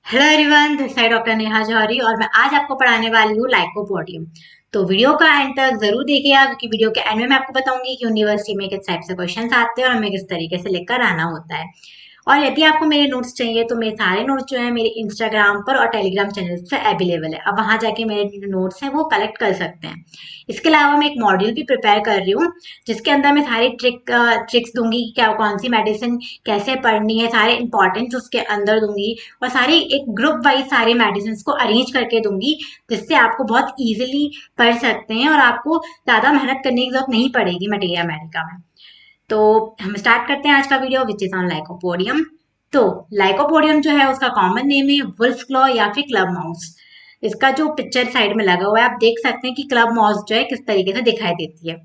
Hello everyone, this side doctor Neha Jauhari और मैं आज आपको पढ़ाने वाली हूँ लाइकोपोडियम। तो वीडियो का एंड तक जरूर देखिएगा क्योंकि वीडियो के एंड में मैं आपको बताऊंगी कि यूनिवर्सिटी में किस टाइप से क्वेश्चंस आते हैं और हमें किस तरीके से लेकर आना होता है। और यदि आपको मेरे नोट्स चाहिए तो मेरे सारे नोट्स जो है मेरे इंस्टाग्राम पर और टेलीग्राम चैनल पे अवेलेबल है। अब वहां जाके मेरे जो नोट्स हैं वो कलेक्ट कर सकते हैं। इसके अलावा मैं एक मॉड्यूल भी प्रिपेयर कर रही हूँ जिसके अंदर मैं सारी ट्रिक्स दूंगी कि क्या कौन सी मेडिसिन कैसे पढ़नी है, सारे इंपॉर्टेंट्स उसके अंदर दूंगी और सारी एक ग्रुप वाइज सारे मेडिसिन को अरेंज करके दूंगी जिससे आपको बहुत इजीली पढ़ सकते हैं और आपको ज्यादा मेहनत करने की जरूरत नहीं पड़ेगी मटेरिया मेडिका में। तो हम स्टार्ट करते हैं आज का video which is on lycopodium. तो लाइकोपोडियम जो है उसका कॉमन नेम है वुल्फ क्लॉ या फिर क्लब माउस। इसका जो पिक्चर साइड में लगा हुआ है आप देख सकते हैं कि क्लब माउस जो है किस तरीके से दिखाई देती है।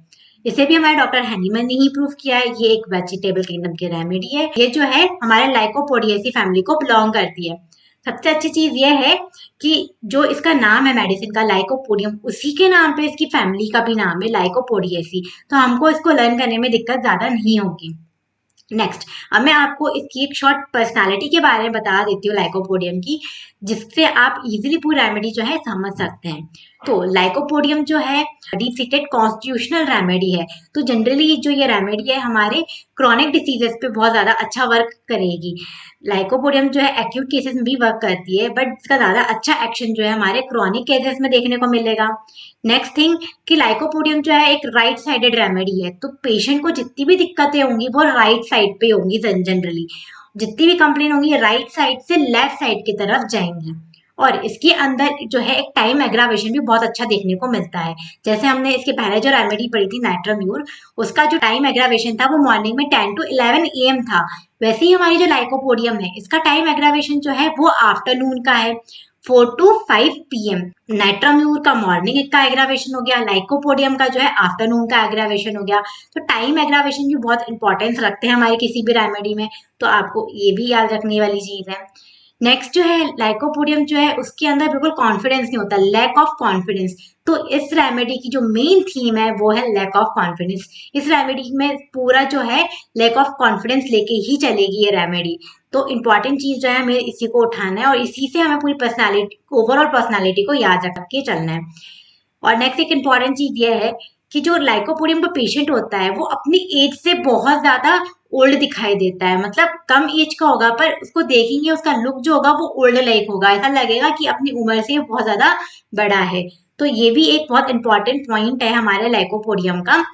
इसे भी हमारे डॉक्टर हैनीमैन ने ही प्रूव किया है। ये एक वेजिटेबल किंगडम की रेमेडी है। ये जो है हमारे लाइकोपोडियेसी फैमिली को बिलोंग करती है। सबसे अच्छी चीज ये है कि जो इसका नाम है मेडिसिन का लाइकोपोडियम, उसी के नाम पे इसकी फैमिली का भी नाम है लाइकोपोडियेसी। तो हमको इसको लर्न करने में दिक्कत ज्यादा नहीं होगी। नेक्स्ट, अब मैं आपको इसकी एक शॉर्ट पर्सनालिटी के बारे में बता देती हूँ लाइकोपोडियम की, जिससे आप इजीली पूरी रेमेडी जो है समझ सकते हैं। तो लाइकोपोडियम जो है डीप सीटेड कॉन्स्टिट्यूशनल रेमेडी है। तो जनरली जो ये रेमेडी है हमारे क्रॉनिक डिसीजेस पे बहुत ज्यादा अच्छा वर्क करेगी। लाइकोपोडियम जो है एक्यूट केसेस में भी वर्क करती है बट इसका ज्यादा अच्छा एक्शन जो है हमारे क्रॉनिक केसेस में देखने को मिलेगा। नेक्स्ट थिंग कि लाइकोपोडियम जो है एक राइट साइडेड रेमेडी है। तो पेशेंट को जितनी भी दिक्कतें होंगी वो राइट साइड पे होंगी। जनरली जितनी भी कंप्लेन होंगी राइट साइड से लेफ्ट साइड की तरफ जाएंगी। और इसके अंदर जो है एक टाइम एग्रावेशन भी बहुत अच्छा देखने को मिलता है। जैसे हमने इसके पहले जो रेमेडी पढ़ी थी नाइट्रोम्यूर, उसका जो टाइम एग्रावेशन था वो मॉर्निंग में 10 to 11 AM था। वैसे ही हमारी जो लाइकोपोडियम है इसका टाइम एग्रावेशन जो है वो आफ्टरनून का है, 4 to 5 PM। नाइट्रोम्यूर का मॉर्निंग का एग्रावेशन हो गया, लाइकोपोडियम का जो है आफ्टरनून का एग्रावेशन हो गया। तो टाइम एग्रावेशन भी बहुत इंपॉर्टेंस रखते हैं हमारी किसी भी रेमेडी में। तो आपको ये भी याद रखने वाली चीज है। नेक्स्ट जो है लाइकोपोडियम जो है उसके अंदर बिल्कुल कॉन्फिडेंस नहीं होता, लैक ऑफ कॉन्फिडेंस। तो इस रेमेडी की जो मेन थीम है वो है लैक ऑफ कॉन्फिडेंस। इस रेमेडी में पूरा जो है लैक ऑफ कॉन्फिडेंस लेके ही चलेगी ये रेमेडी। तो इंपॉर्टेंट चीज जो है हमें इसी को उठाना है और इसी से हमें पूरी पर्सनालिटी, ओवरऑल पर्सनालिटी को याद रख के चलना है। और नेक्स्ट एक इम्पॉर्टेंट चीज ये है कि जो लाइकोपोडियम का पेशेंट होता है वो अपनी एज से बहुत ज्यादा ओल्ड दिखाई देता है। मतलब कम एज का होगा पर उसको देखेंगे उसका लुक जो होगा वो ओल्ड लाइक होगा, ऐसा लगेगा कि अपनी उम्र से बहुत ज्यादा बड़ा है। तो ये भी एक बहुत इंपॉर्टेंट पॉइंट है हमारे लाइकोपोडियम का।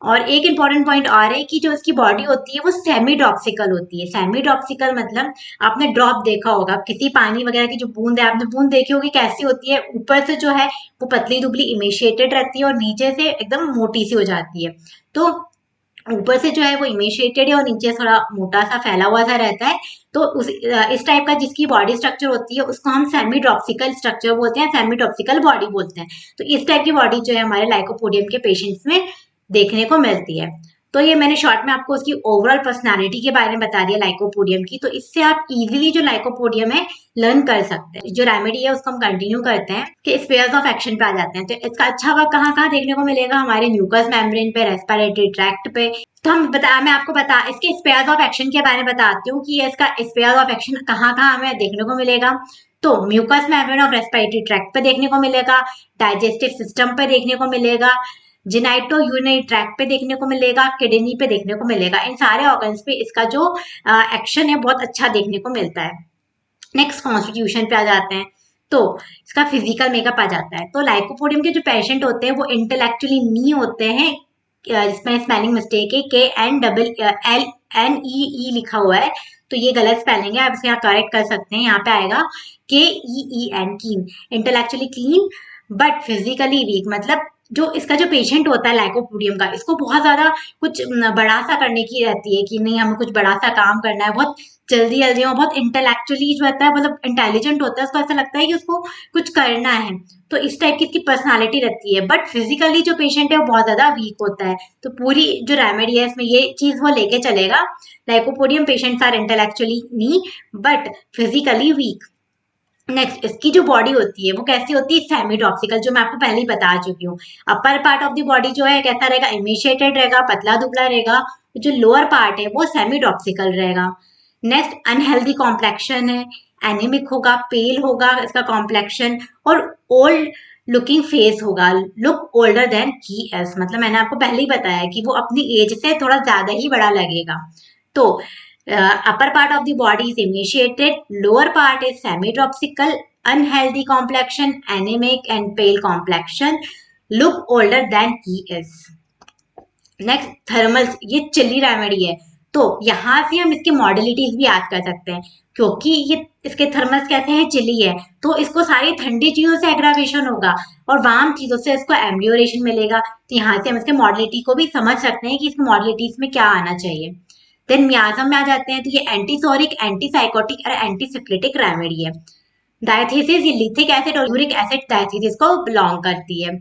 और एक इम्पॉर्टेंट पॉइंट और है कि जो इसकी बॉडी होती है वो सेमी ड्रॉप्सिकल होती है। सेमी ड्रॉप्सिकल मतलब आपने ड्रॉप देखा होगा, किसी पानी वगैरह की जो बूंद है आपने बूंद देखी होगी कैसी होती है, ऊपर से जो है वो पतली दुबली इमेशिएटेड रहती है और नीचे से एकदम मोटी सी हो जाती है। तो ऊपर से जो है वो इमेशिएटेड है और नीचे थोड़ा मोटा सा फैला हुआ सा रहता है। तो इस टाइप का जिसकी बॉडी स्ट्रक्चर होती है उसको हम सेमी ड्रॉप्सिकल स्ट्रक्चर बोलते हैं, सेमी ड्रॉप्सिकल बॉडी बोलते हैं। तो इस टाइप की बॉडी जो है हमारे लाइकोपोडियम के पेशेंट्स में देखने को मिलती है। तो ये मैंने शॉर्ट में आपको उसकी ओवरऑल पर्सनालिटी के बारे में बता दिया लाइकोपोडियम की। तो इससे आप इजीली जो लाइकोपोडियम है लर्न कर सकते हैं। जो रेमेडी है उसको हम कंटिन्यू करते हैं कि स्पेयर्स ऑफ एक्शन पे आ जाते हैं। तो इसका अच्छा वर्क कहाँ कहाँ देखने को मिलेगा, हमारे म्यूकस मेम्ब्रेन पे, रेस्पिरेटरी ट्रैक्ट पे। तो मैं आपको बता इसके स्पेयर्स ऑफ एक्शन के बारे में बताती हूँ कि इसका स्पेयर ऑफ एक्शन कहाँ कहाँ हमें देखने को मिलेगा। तो mucous membrane of respiratory tract पे देखने को मिलेगा, डाइजेस्टिव सिस्टम पे देखने को मिलेगा, जिनाइटो यूरिनरी ट्रैक्ट पे देखने को मिलेगा, किडनी पे देखने को मिलेगा। इन सारे ऑर्गन्स पे इसका जो एक्शन है बहुत अच्छा देखने को मिलता है। नेक्स्ट कॉन्स्टिट्यूशन पे आ जाते हैं। तो इसका फिजिकल मेकअप आ जाता है। तो लाइकोपोडियम के जो पेशेंट होते हैं वो इंटेलेक्चुअली नहीं होते हैं, जिसमें स्पेलिंग मिस्टेक है, KNLNEE लिखा हुआ है तो ये गलत स्पेलिंग है, आप इसे यहाँ करेक्ट कर सकते हैं। यहाँ पे आएगा KEEN, कीन। Intellectually clean but physically week. मतलब जो इसका जो पेशेंट होता है लाइकोपोडियम का, इसको बहुत ज्यादा कुछ बड़ा सा करने की रहती है कि नहीं हमें कुछ बड़ा सा काम करना है, बहुत जल्दी जल्दी और बहुत इंटेलेक्चुअली जो होता है मतलब इंटेलिजेंट होता है, उसको ऐसा लगता है कि उसको कुछ करना है। तो इस टाइप की इसकी पर्सनालिटी रहती है। बट फिजिकली जो पेशेंट है वो बहुत ज्यादा वीक होता है। तो पूरी जो रेमेडी है इसमें ये चीज वो लेके चलेगा। Lycopodium patients are intellectually keen but physically weak. Next इसकी जो बॉडी होती है वो कैसी होती है, सेमी ड्रॉप्सिकल, जो मैं आपको पहले ही बता चुकी हूँ। Upper part of the body जो है कैसा रहेगा, इमिशिएटेड रहेगा, पतला दुबला रहेगा। जो लोअर पार्ट है वो सेमी ड्रॉप्सिकल रहेगा। नेक्स्ट अनहेल्दी कॉम्प्लेक्शन है, एनीमिक होगा, पेल होगा इसका कॉम्प्लेक्शन, और ओल्ड लुकिंग फेस होगा, look older than he is, मतलब मैंने आपको पहले ही बताया कि वो अपनी एज से थोड़ा ज्यादा ही बड़ा लगेगा। तो upper part of the body is emaciated, lower part is semi-dropsical, unhealthy complexion, anemic and pale complexion, look older than he is. Next thermals, ये चिली रेमेडी है, तो यहाँ से हम इसके मॉडलिटीज भी याद कर सकते हैं, क्योंकि ये इसके थर्मल्स कहते हैं चिली है, तो इसको सारी ठंडी चीजों से एग्रावेशन होगा और वार्म चीजों से इसको एम्ब्लियोरेशन मिलेगा। तो यहाँ से हम इसके मॉडलिटी को भी समझ सकते हैं कि इसके मॉडलिटीज में क्या आना चाहिए। देन मियाजम में आ जाते हैं, तो ये एंटीसोरिक, एंटीसाइकोटिक और एंटीसिक्लिटिक रेमेडी है। डायथीसिस, ये लिथिक एसिड और यूरिक एसिड डायथीसिस को बिलोंग करती है।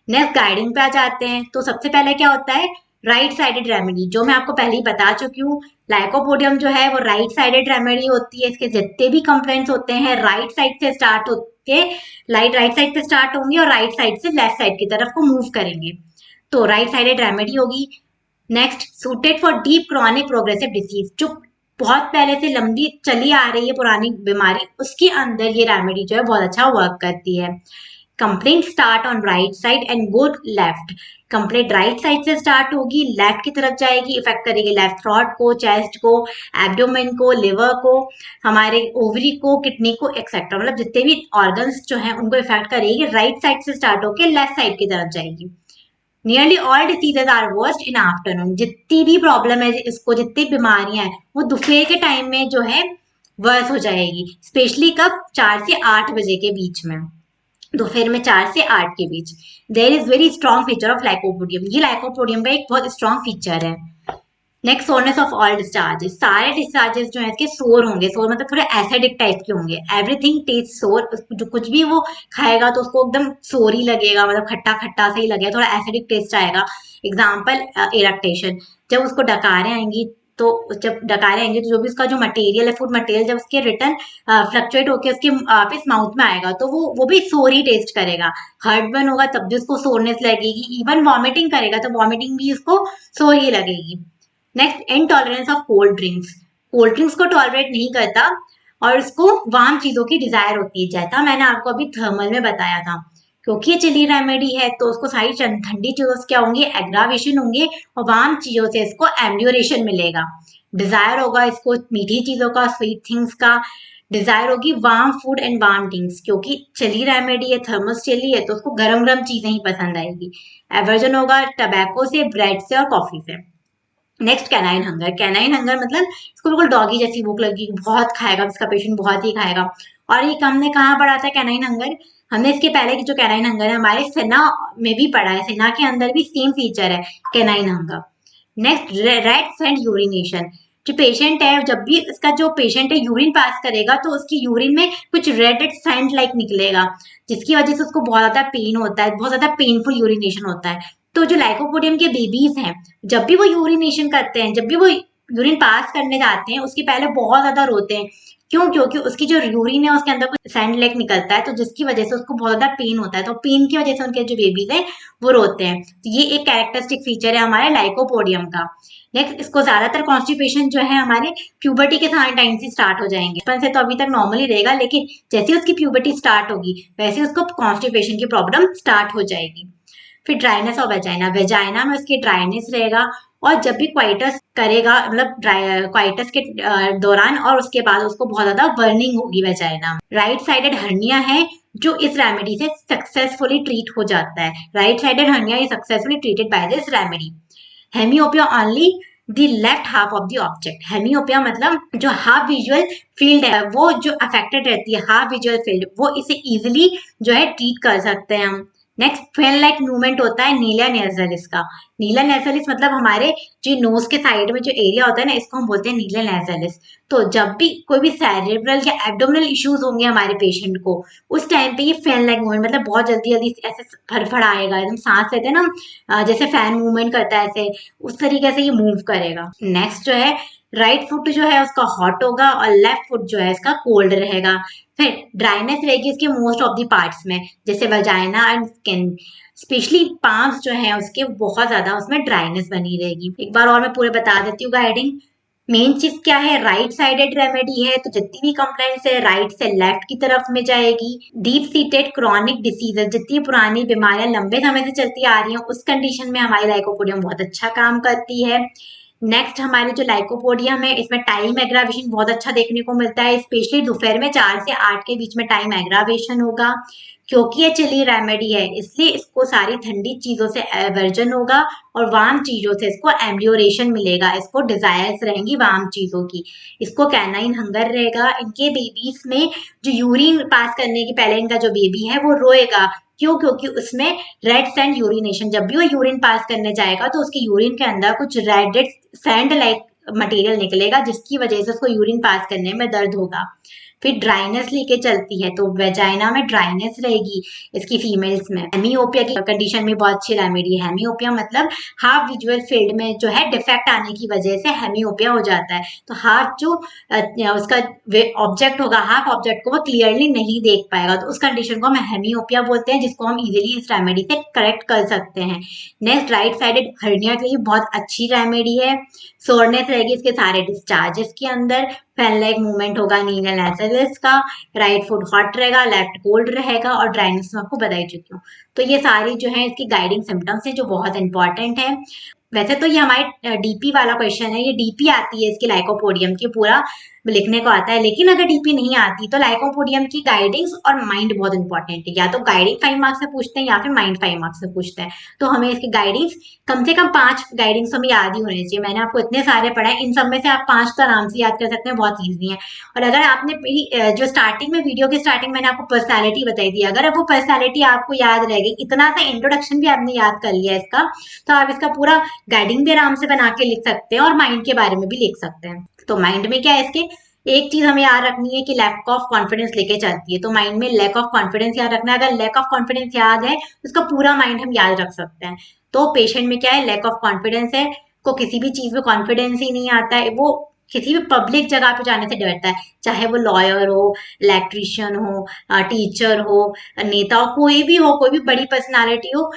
नेक्स्ट गाइडिंग पे आ जाते हैं, तो सबसे पहले क्या होता है, राइट साइडेड रेमेडी, जो मैं आपको पहले ही बता चुकी हूँ। लाइकोपोडियम जो है वो राइट साइडेड रेमेडी होती है, इसके जितने भी कंप्लेंट्स होते हैं राइट साइड से स्टार्ट होके राइट साइड पे स्टार्ट होंगे और राइट साइड से लेफ्ट साइड की तरफ को मूव करेंगे, तो राइट साइडेड रेमेडी होगी। Next, suited for deep chronic progressive disease, जो बहुत पहले से लंबी चली आ रही है पुरानी बीमारी, उसके अंदर ये रेमेडी जो है बहुत अच्छा वर्क करती है। Complaint start on right side and go left, complaint right side से स्टार्ट होगी, लेफ्ट की तरफ जाएगी, इफेक्ट करेगी लेफ्ट थ्रॉट को, चेस्ट को, एब्डोमेन को, लिवर को, हमारे ओवरी को, किडनी को, एक्सेट्रा, मतलब जितने भी ऑर्गन्स जो हैं उनको इफेक्ट करेगी। राइट साइड से स्टार्ट होकर लेफ्ट साइड की तरफ जाएगी। Nearly all diseases are worst in afternoon, जितनी भी प्रॉब्लम है इसको, जितनी बीमारियां हैं वो दोपहर के टाइम में जो है वर्स हो जाएगी, स्पेशली कब, 4 से 8 बजे के बीच में, दोपहर में 4 से 8 के बीच। There is very strong feature of lycopodium, ये लाइकोपोडियम का एक बहुत स्ट्रॉन्ग फीचर है। Next, soreness of all discharges, सारे डिस्चार्जेस जो है इसके सोर होंगे, सोर मतलब थोड़े एसिडिक टाइप के होंगे। एवरीथिंग टेस्ट सोर, जो कुछ भी वो खाएगा तो उसको एकदम सोर ही लगेगा, मतलब खट्टा खट्टा सा ही लगेगा, थोड़ा एसिडिक टेस्ट आएगा। एग्जाम्पल, इरेक्टेशन, जब उसको डकारें आएंगी, तो जब डकारें आएंगे तो जो भी उसका जो मटेरियल है, फूड मटेरियल, जब उसके रिटर्न फ्लक्चुएट होकर उसके वापस माउथ में आएगा तो वो भी सोर ही टेस्ट करेगा। हार्ट बर्न होगा तब भी उसको सोरनेस लगेगी, इवन वॉमिटिंग करेगा तो वॉमिटिंग भी उसको सोर ही लगेगी। Next, intolerance of cold drinks, cold drinks को टॉलरेट नहीं करता और उसको वार्म चीजों की डिजायर होती है, जैसा मैंने आपको अभी थर्मल में बताया था। क्योंकि ये चिली रेमेडी है तो उसको सारी ठंडी चीजों से क्या होंगे, एग्रावेशन होंगे, और वार्म चीजों से इसको एम्ब्लियोरेशन मिलेगा। डिजायर होगा इसको मीठी चीजों का, स्वीट थिंग्स का। डिजायर होगी warm food and warm drinks, क्योंकि चिली रेमेडी है, थर्मस चिली है, तो उसको गरम गरम चीजें ही पसंद आएगी। एवर्जन होगा टबैको से, ब्रेड से और कॉफी से। Next, canine hunger, canine hunger मतलब इसको बिल्कुल डॉगी जैसी भूख लगी, बहुत खाएगा इसका पेशेंट, बहुत ही खाएगा। और ये हमने कहाँ पढ़ा था कैनाइन हंगर, हमने इसके पहले की जो कैनाइन हंगर है हमारे सेना में भी पढ़ा है, सेना के अंदर भी सेम फीचर है canine hunger. Next, red sand urination, जो पेशेंट है, जब भी इसका जो पेशेंट है यूरिन पास करेगा तो उसकी यूरिन में कुछ रेड सैंड लाइक निकलेगा, जिसकी वजह से उसको बहुत ज्यादा पेन होता है, बहुत ज्यादा पेनफुल यूरिनेशन होता है। तो जो लाइकोपोडियम के बेबीज हैं, जब भी वो यूरिनेशन करते हैं, जब भी वो यूरिन पास करने जाते हैं, उसके पहले बहुत ज्यादा रोते हैं। क्यों? क्योंकि उसकी जो यूरिन है उसके अंदर कुछ सैंड लाइक निकलता है, तो जिसकी वजह से उसको बहुत ज्यादा पेन होता है, तो पेन की वजह से उनके जो बेबीज हैं वो रोते हैं। तो ये एक कैरेक्टरिस्टिक फीचर है हमारे लाइकोपोडियम का। नेक्स्ट, इसको ज्यादातर कॉन्स्टिपेशन जो है हमारे प्यूबर्टी के टाइम से स्टार्ट हो जाएंगे, बचपन से तो अभी तक नॉर्मल ही रहेगा, लेकिन जैसे उसकी प्यूबर्टी स्टार्ट होगी वैसे उसको कॉन्स्टिपेशन की प्रॉब्लम स्टार्ट हो जाएगी। फिर ड्राइनेस ऑफ वेजाइना, वेजाइना में उसकी ड्राइनेस रहेगा, और जब भी क्वाइटस करेगा, मतलब क्वाइटस के दौरान और उसके बाद उसको बहुत ज्यादा बर्निंग होगी वेजाइना में। राइट साइडेड हर्निया है जो इस रेमेडी से सक्सेसफुली ट्रीट हो जाता है। Right sided hernia is successfully treated by this remedy. Hemiopia only the left half of the object, hemiopia मतलब जो हाफ विजुअल फील्ड है वो जो अफेक्टेड रहती है, हाफ विजुअल फील्ड, वो इसे इजिली जो है ट्रीट कर सकते हैं हम। नेक्स्ट, फैन लाइक मूवमेंट होता है नीला नेजलिस का। नीला नेजलिस मतलब हमारे जो नोज के साइड में जो एरिया होता है ना, इसको हम बोलते हैं नीला नेजलिस। तो जब भी कोई भी सेरेब्रल या एब्डोमिनल इश्यूज होंगे हमारे पेशेंट को, उस टाइम पे ये फैन लाइक मूवमेंट, मतलब बहुत जल्दी जल्दी ऐसे फड़फड़ाएगा, एकदम सांस लेते हैं ना जैसे फैन मूवमेंट करता है, ऐसे उस तरीके से ये मूव करेगा। नेक्स्ट जो है, राइट फुट जो है उसका हॉट होगा और लेफ्ट फुट जो है इसका कोल्ड रहेगा। फिर ड्राइनेस रहेगी इसके मोस्ट ऑफ द पार्ट्स में, जैसे vagina and skin, specially palms जो है उसके बहुत ज्यादा उसमें ड्राइनेस बनी रहेगी। एक बार और मैं पूरे बता देती हूँ गाइडिंग। मेन चीज क्या है, राइट साइडेड रेमेडी है, तो जितनी भी कंप्लेंट्स है राइट से लेफ्ट की तरफ में जाएगी। डीप सीटेड क्रॉनिक डिसीजेज, जितनी पुरानी बीमारियां लंबे समय से चलती आ रही हैं उस कंडीशन में हमारी लाइकोपोडियम बहुत अच्छा काम करती है। नेक्स्ट हमारे जो लाइकोपोडियम है इसमें टाइम एग्रावेशन बहुत अच्छा देखने को मिलता है, स्पेशली दोपहर में 4 से 8 के बीच में टाइम एग्रावेशन होगा। क्योंकि ये चिली रेमेडी है इसलिए इसको सारी ठंडी चीजों से एवर्जन होगा और वार्म चीजों से इसको एम्ब्लियोरेशन मिलेगा, इसको डिजायर्स रहेंगी वार्म चीजों की। इसको कैनाइन हंगर रहेगा। इनके बेबीज में जो यूरिन पास करने के पहले इनका जो बेबी है वो रोएगा। क्यों? क्योंकि उसमें रेड सैंड यूरिनेशन, जब भी वो यूरिन पास करने जाएगा तो उसके यूरिन के अंदर कुछ रेड सैंड लाइक मटेरियल निकलेगा जिसकी वजह से उसको यूरिन पास करने में दर्द होगा। फिर ड्राइनेस लेके चलती है, तो वेजाइना में ड्राइनेस रहेगी इसकी फीमेल्स में। हेमियोपिया की कंडीशन में बहुत अच्छी रेमेडी है। हेमियोपिया मतलब हाफ विजुअल फील्ड में जो है डिफेक्ट आने की वजह से हेमियोपिया हो जाता है, तो हाफ जो उसका ऑब्जेक्ट होगा, हाफ ऑब्जेक्ट को वो क्लियरली नहीं देख पाएगा, तो उस कंडीशन को हम हेमियोपिया बोलते हैं, जिसको हम इजिली इस रेमेडी से करेक्ट कर सकते हैं। नेक्स्ट राइट साइडेड हर्निया के लिए बहुत अच्छी रेमेडी है। सोरनेस रहेगी इसके सारे डिस्चार्जेस के अंदर। फैन लाइक मूवमेंट होगा नीनल एसेलिस का। राइट फुट हॉट रहेगा, लेफ्ट कोल्ड रहेगा और ड्राइनेस में आपको बता ही चुकी हूँ। तो ये सारी जो है इसकी गाइडिंग सिम्टम्स है जो बहुत इंपॉर्टेंट है। वैसे तो ये हमारे डीपी वाला क्वेश्चन है, ये डीपी आती है इसकी लाइकोपोडियम की, पूरा लिखने को आता है, लेकिन अगर डीपी नहीं आती तो लाइकोपोडियम की गाइडिंग्स और माइंड बहुत इंपॉर्टेंट है। या तो गाइडिंग 5 मार्क्स से पूछते हैं या फिर माइंड 5 मार्क्स से पूछते हैं। तो हमें इसकी गाइडिंग्स कम से कम 5 गाइडिंग्स हमें याद ही होने चाहिए। मैंने आपको इतने सारे पढ़ाए, इन सब में से आप 5 तो आराम से याद कर सकते हैं, बहुत ईजी है। और अगर आपने जो स्टार्टिंग में वीडियो की स्टार्टिंग मैंने आपको पर्सनैलिटी बताई थी, अगर वो पर्सनैलिटी आपको याद रह गई, इतना सा इंट्रोडक्शन भी आपने याद कर लिया इसका, तो आप इसका पूरा गाइडिंग भी आराम से बना के लिख सकते हैं और माइंड के बारे में भी लिख सकते हैं। तो माइंड में क्या है इसके, एक चीज हमें याद रखनी है कि लैक ऑफ कॉन्फिडेंस लेके चलती है, तो माइंड में लैक ऑफ कॉन्फिडेंस याद रखना है। अगर लैक ऑफ कॉन्फिडेंस याद है तो उसका पूरा माइंड हम याद रख सकते हैं। तो पेशेंट में क्या है, लैक ऑफ कॉन्फिडेंस है, को किसी भी चीज में कॉन्फिडेंस ही नहीं आता है, वो किसी भी पब्लिक जगह पे जाने से डरता है, चाहे वो लॉयर हो, इलेक्ट्रिशियन हो, टीचर हो, नेता हो, कोई भी हो, कोई भी बड़ी पर्सनालिटी हो।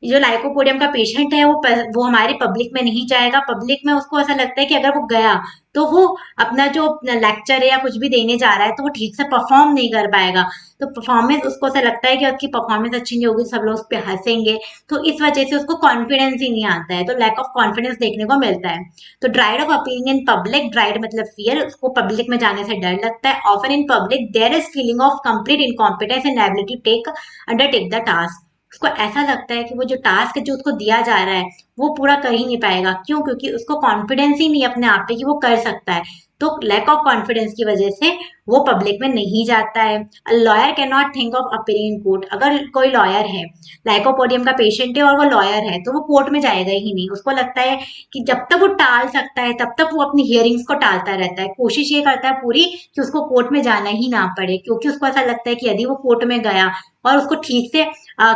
जो लाइकोपोडियम का पेशेंट है वो हमारे पब्लिक में नहीं जाएगा। पब्लिक में उसको ऐसा लगता है कि अगर वो गया तो वो अपना जो लेक्चर है या कुछ भी देने जा रहा है तो वो ठीक से परफॉर्म नहीं कर पाएगा। तो परफॉर्मेंस उसको ऐसा लगता है कि उसकी परफॉर्मेंस अच्छी नहीं होगी, सब लोग उस पर हंसेंगे, तो इस वजह से उसको कॉन्फिडेंस ही नहीं आता है, तो लैक ऑफ कॉन्फिडेंस देखने को मिलता है। तो dread of appearing in public, dread मतलब फियर, उसको पब्लिक में जाने से डर लगता है। Often in public there is feeling of complete incompetence and ability take undertake the task, उसको ऐसा लगता है कि वो जो टास्क जो उसको दिया जा रहा है वो पूरा कर ही नहीं पाएगा। क्यों? क्योंकि उसको कॉन्फिडेंस ही नहीं अपने आप पे कि वो कर सकता है, तो लैक ऑफ कॉन्फिडेंस की वजह से वो पब्लिक में नहीं जाता है। Lawyer can not think of appearing in court, अगर कोई लॉयर है, लाइकोपोडियम का पेशेंट है और वो लॉयर है, तो वो कोर्ट में जाएगा ही नहीं। उसको लगता है कि जब तक वो टाल सकता है तब तक वो अपनी हियरिंग्स को टालता रहता है, कोशिश ये करता है पूरी कि उसको कोर्ट में जाना ही ना पड़े, क्योंकि उसको ऐसा लगता है कि यदि वो कोर्ट में गया और उसको ठीक से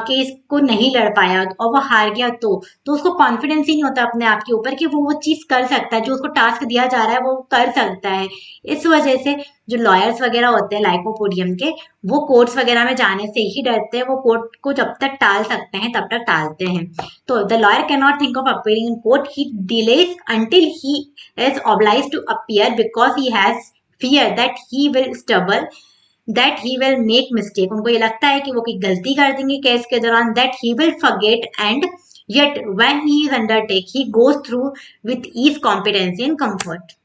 केस को नहीं लड़ पाया और वो हार गया, तो उसको कॉन्फिडेंस ही नहीं होता अपने आप के ऊपर कि वो चीज कर सकता है, जो उसको टास्क दिया जा रहा है वो कर सकता है। इस वजह से जो लॉयर्स वगैरह होते हैं लाइकोपोडियम के, वो कोर्ट्स वगैरह में जाने से ही डरते हैं, वो कोर्ट को जब तक टाल सकते हैं तब तक टालते हैं। तो the lawyer can not think of appearing in court, he delays until he is obliged to appear because he has fear that he will stumble, that he will make mistake, उनको ये लगता है कि वो कोई गलती कर देंगे केस के दौरान, that he will forget, and yet when he is undertake he goes through with ease, competency and comfort.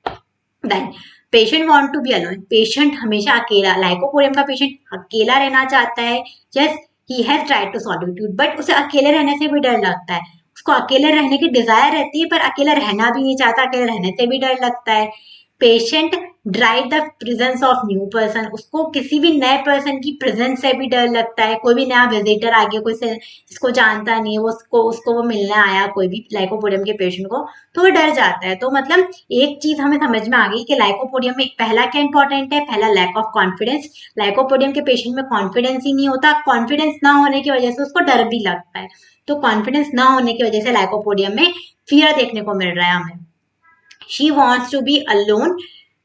Then patient want to be alone, patient हमेशा अकेला, लाइकोपोडियम का पेशेंट अकेला रहना चाहता है। yes he has tried to solitude, but उसे अकेले रहने से भी डर लगता है, उसको अकेले रहने की डिजायर रहती है पर अकेला रहना भी नहीं चाहता, अकेले रहने से भी डर लगता है। Patient drive the presence of new person, उसको किसी भी नए पर्सन की प्रेजेंस से भी डर लगता है। कोई भी नया विजिटर आ गया, कोई से इसको जानता नहीं है, वो उसको वो मिलने आया कोई भी लाइकोपोडियम के पेशेंट को, तो वो डर जाता है। तो मतलब एक चीज हमें समझ में आ गई कि लाइकोपोडियम में पहला क्या इंपॉर्टेंट है, पहला लैक ऑफ कॉन्फिडेंस। लाइकोपोडियम के पेशेंट में कॉन्फिडेंस ही नहीं होता, कॉन्फिडेंस ना होने की वजह से उसको डर भी लगता है, तो कॉन्फिडेंस ना होने की वजह से लाइकोपोडियम में फियर देखने को मिल रहा है हमें। She wants to be alone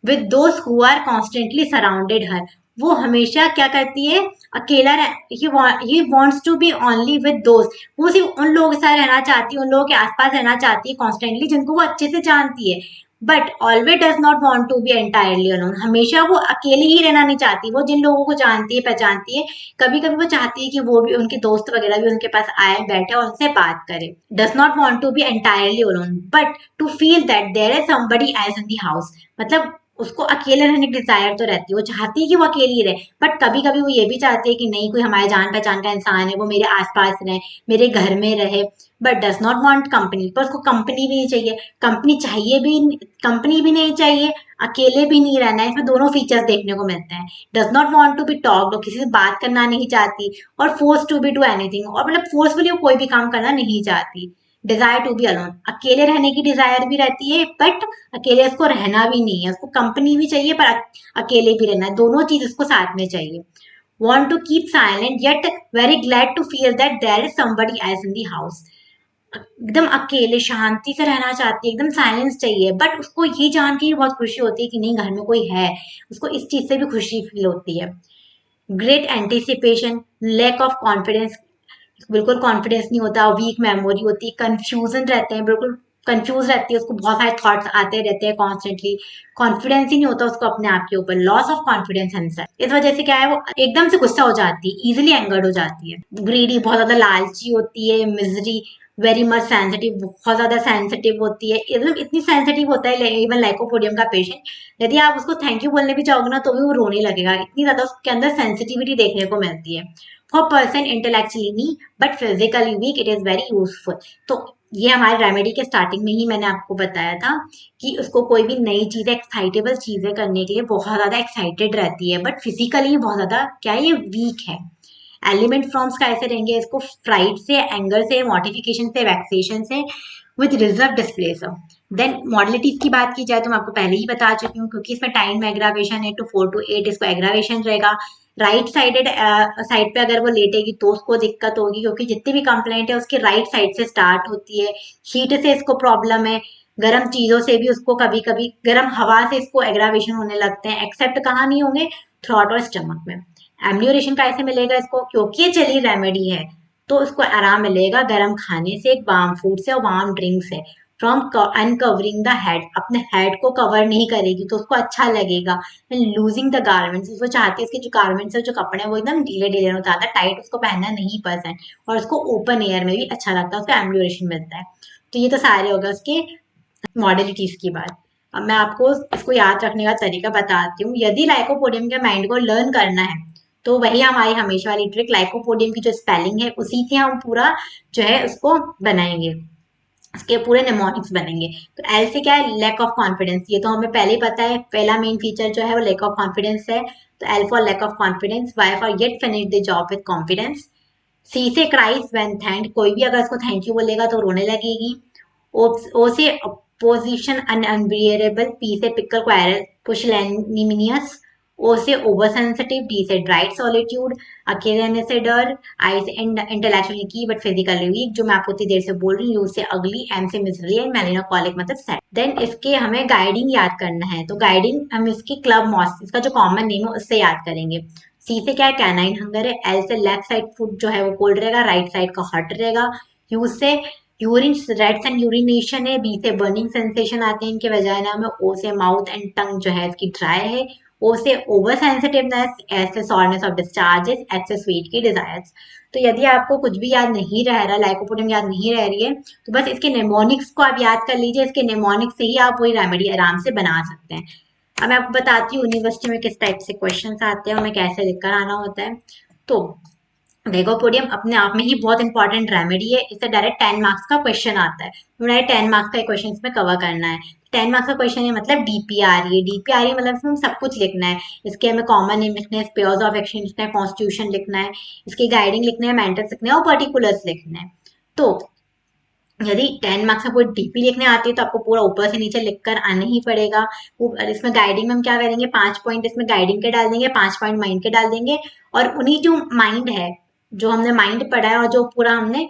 with those who are constantly surrounded her, वो हमेशा क्या करती है, अकेला he wants to be only with those, वो सिर्फ उन लोगों के साथ रहना चाहती है, उन लोगों के आसपास रहना चाहती है कॉन्स्टेंटली जिनको वो अच्छे से जानती है। But always does not want to be entirely alone, हमेशा वो अकेले ही रहना नहीं चाहती। वो जिन लोगों को जानती है पहचानती है, कभी कभी वो चाहती है कि वो भी, उनके दोस्त वगैरह भी उनके पास आए, बैठे और उनसे बात करे। Does not want to be entirely alone but to feel that there is somebody else in the house, मतलब उसको अकेले रहने की डिजायर तो रहती है, वो चाहती है कि वो अकेली रहे, बट कभी कभी वो ये भी चाहती है कि नहीं, कोई हमारे जान पहचान का इंसान है, वो मेरे आसपास रहे, मेरे घर में रहे। But does not want company, पर उसको कंपनी भी नहीं चाहिए, कंपनी चाहिए भी, कंपनी भी नहीं चाहिए, अकेले भी नहीं रहना है। इसमें दोनों फीचर्स देखने को मिलते हैं। Does not want to be talked, वो किसी से बात करना नहीं चाहती, और force to be do anything, और मतलब फोर्सफुली वो कोई भी काम करना नहीं चाहती। डिजायर टू बी अलोन, अकेले रहने की डिजायर भी रहती है, बट अकेले उसको रहना भी नहीं है, उसको कंपनी भी चाहिए पर अकेले भी रहना है, दोनों चीज उसको साथ में चाहिए। Want to keep silent yet very glad to feel that there is somebody else in the house, एकदम अकेले शांति से रहना चाहती है, एकदम साइलेंस चाहिए, बट उसको ये जान के भी बहुत खुशी होती है कि नहीं, घर में कोई है, उसको इस चीज से भी खुशी फील होती है। Great anticipation, lack of confidence, बिल्कुल कॉन्फिडेंस नहीं होता, वीक मेमोरी होती है, कंफ्यूजन रहते हैं, बिल्कुल कंफ्यूज रहती है, उसको बहुत सारे थॉट्स आते रहते हैं कॉन्स्टेंटली, कॉन्फिडेंस ही नहीं होता उसको अपने आप के ऊपर, लॉस ऑफ कॉन्फिडेंस हिमसेल्फ। इस वजह से क्या है, वो एकदम से गुस्सा हो जाती है, इजिली एंगर्ड हो जाती है। ग्रीडी, बहुत ज्यादा लालची होती है। मिजरी, वेरी मच सेंसिटिव, बहुत ज्यादा सेंसिटिव होती है, मतलब इतनी सेंसिटिव होता है इवन लाइकोपोडियम का पेशेंट, यदि आप उसको थैंक यू बोलने भी चाहोगे ना तो भी वो रोने लगेगा, इतनी ज्यादा उसके अंदर सेंसिटिविटी देखने को मिलती है। For person intellectually weak but physically weak it is very useful. तो ये हमारे रेमेडी के स्टार्टिंग में ही मैंने आपको बताया था कि उसको कोई भी नई चीजें, एक्साइटेबल चीजें करने के लिए बहुत ज्यादा एक्साइटेड रहती है, बट फिजिकली बहुत ज्यादा क्या है, ये वीक है। एलिमेंट फॉर्म्स कैसे रहेंगे इसको, फ्राइड से, एंगर से, मॉडिफिकेशन से, वैक्सेशन से, with reserve displeasure. Then modalities की बात की जाए तो मैं आपको पहले ही बता चुकी हूँ, क्योंकि इसमें टाइम एग्रावेशन है, तो 4 to 8 इसको एग्रावेशन रहेगा। राइट साइडेड साइड पे अगर वो लेटेगी तो उसको दिक्कत होगी, क्योंकि जितनी भी कंप्लेंट है उसकी राइट साइड से स्टार्ट होती है। हीट से इसको प्रॉब्लम है, गर्म चीजों से भी उसको, कभी कभी गर्म हवा से इसको एग्रावेशन होने लगते हैं, एक्सेप्ट कहाँ नहीं होंगे, थ्रॉट और स्टमक में। एम्यूरेशन कैसे मिलेगा इसको, क्योंकि ये चली रेमेडी है तो उसको आराम मिलेगा गर्म खाने से, वार्म फूड से और वार्म ड्रिंक से। फ्रॉम अनकवरिंग द हेड, अपने हेड को कवर नहीं करेगी तो उसको अच्छा लगेगा। लूजिंग द गारमेंट्स, उसको चाहती है उसके जो गारमेंट्स है, जो कपड़े हैं वो एकदम ढीले ढीले हो, ज्यादा टाइट उसको पहनना नहीं पसंद, और उसको ओपन एयर में भी अच्छा लगता है, उसको एम्यूरेशन मिलता है। तो ये तो सारे हो गए उसके मॉडलिटीज की बात। अब मैं आपको इसको याद रखने का तरीका बताती हूँ। यदि लाइकोपोडियम के माइंड को लर्न करना है तो वही हमारी हमेशा वाली ट्रिक, लाइकोपोडियम की जो स्पेलिंग है उसी से हम पूरा जो है उसको बनाएंगे, इसके पूरे निमोनिक्स बनेंगे। तो एल से क्या है, लैक ऑफ कॉन्फिडेंस, ये तो हमें पहले ही पता है, पहला मेन फीचर जो है वो लैक ऑफ कॉन्फिडेंस है। तो L for lack of confidence, Y for yet finish the job with confidence. C से क्राइज व्हेन थैंक्ड, कोई भी अगर इसको थैंक यू बोलेगा तो रोने लगेगी। ओ से अपोजिशन अनबियरेबल, पी से पिकल क्वारल पुशिलैनिमियस, ओ से ओवर सेंसिटिव, डी से ड्राइड सॉलिट्यूड, अकेले रहने से डर, आई से इंटेलेक्चुअली की बट फिजिकली वीक, जो मैं आपको इतनी देर से बोल रही हूँ, यू से अगली, एम से मिजरली एंड मेलिनोकॉलिक मतलब सैड। देन इसके हमें गाइडिंग याद करना है, तो गाइडिंग हम इसकी क्लब मॉस, इसका जो कॉमन नेम है उससे याद करेंगे। सी से क्या है, कैनाइन हंगर है। एल से लेफ्ट साइड फुट जो है वो कोल्ड रहेगा, राइट साइड का हॉट रहेगा। यू से यूरिन, रेड्स एंड यूरिनेशन है। बी से बर्निंग सेंसेशन आते हैं इनके वजाइना में। ओ से माउथ एंड टंग जो है इसकी ड्राई है। ओ से ओवर सेंसिटिवनेस, एस से सॉरनेस ऑफ डिस्चार्जेस, एच से स्वीट की डिजायर्स। तो यदि आपको कुछ भी याद नहीं रह रहा, लाइकोपोडियम याद नहीं रह रही है, तो बस इसके नेमोनिक्स को आप याद कर लीजिए, इसके नेमोनिक्स से ही आप वही रेमेडी आराम से बना सकते हैं। अब मैं आपको बताती हूँ यूनिवर्सिटी में किस टाइप से क्वेश्चन आते हैं और मैं कैसे लिखकर आना होता है। तो लेगोपोडियम अपने आप में ही बहुत इंपॉर्टेंट रेमेडी है, इससे डायरेक्ट 10 मार्क्स का क्वेश्चन आता है, तो डायरेक्ट 10 मार्क्स का क्वेश्चन इसमें कवर करना है। 10 मार्क्स का क्वेश्चन है मतलब डीपीआरई, डीपीआरई मतलब इसमें सब कुछ लिखना है। इसके हमें कॉमन नेम लिखना है, स्पेयर्स ऑफ एक्शन लिखना है, कॉन्स्टिट्यूशन लिखना है, इसकी गाइडिंग लिखना है, मेंटर्स लिखना है और पर्टिकुलर्स लिखना है। तो यदि 10 मार्क्स में कोई डीपी लिखने आती है तो आपको पूरा ऊपर से नीचे लिखकर आना ही पड़ेगा। इसमें गाइडिंग में हम क्या करेंगे, 5 पॉइंट इसमें गाइडिंग के डाल देंगे, 5 पॉइंट माइंड के डाल देंगे, और उन्हीं जो माइंड है, जो हमने माइंड पढ़ा है और जो पूरा हमने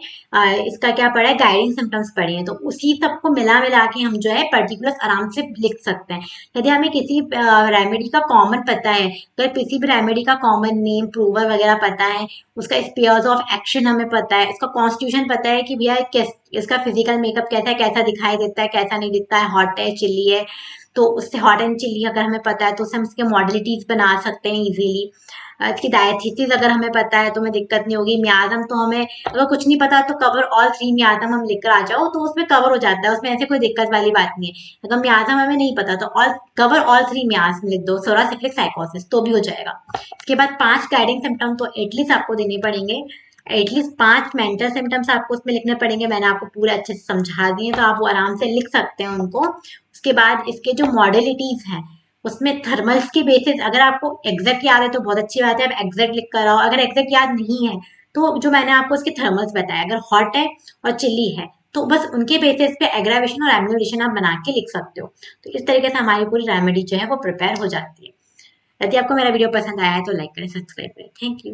इसका क्या पढ़ा है, गाइडिंग सिम्टम्स पढ़े हैं, तो उसी सबको मिला मिला के हम जो है पर्टिकुलर्स आराम से लिख सकते हैं। यदि हमें किसी रेमेडी का कॉमन पता है, तो किसी भी रेमेडी का कॉमन नेम, प्रूवर वगैरह पता है, उसका स्पेयर्स ऑफ एक्शन हमें पता है, उसका कॉन्स्टिट्यूशन पता है कि भैया किस इसका फिजिकल मेकअप कैसा है, कैसा दिखाई देता है, कैसा नहीं दिखता है, हॉट है, चिल्ली है। तो उससे हॉट एंड चिल्ली अगर हमें पता है तो उससे हम इसके मॉडलिटीज बना सकते हैं इजीली। इसकी डायथीसिस अगर हमें पता है तो हमें दिक्कत नहीं होगी। मियाज़म तो हमें अगर कुछ नहीं पता तो कवर ऑल 3 मियाज़म हम लिख कर आ जाओ तो उसमें कवर हो जाता है, उसमें ऐसे कोई दिक्कत वाली बात नहीं है। अगर मियाज़म हमें नहीं पता तो ऑल 3 मियाज़म लिख दो, सोरा सिफिलिस साइकोसिस, तो भी हो जाएगा। इसके बाद 5 गाइडिंग सिम्टम तो एटलीस्ट आपको देने पड़ेंगे। एटलीस्ट 5 मेंटल सिम्टम्स आपको उसमें लिखने पड़ेंगे। मैंने आपको पूरे अच्छे से समझा दिए तो आप वो आराम से लिख सकते हैं उनको। उसके बाद इसके जो मॉडलिटीज हैं उसमें थर्मल्स के बेसिस अगर आपको एग्जैक्ट याद है तो बहुत अच्छी बात है, आप एग्जैक्ट लिख कर आओ। अगर एग्जैक्ट याद नहीं है तो जो मैंने आपको इसके थर्मल्स बताया, अगर हॉट है और चिल्ली है तो बस उनके बेसिस पे एग्रावेशन और एम्यूलेशन आप बना के लिख सकते हो। तो इस तरीके से हमारी पूरी रेमेडी जो है वो प्रिपेयर हो जाती है। यदि आपको मेरा वीडियो पसंद आया है तो लाइक करें, सब्सक्राइब करें। Thank you.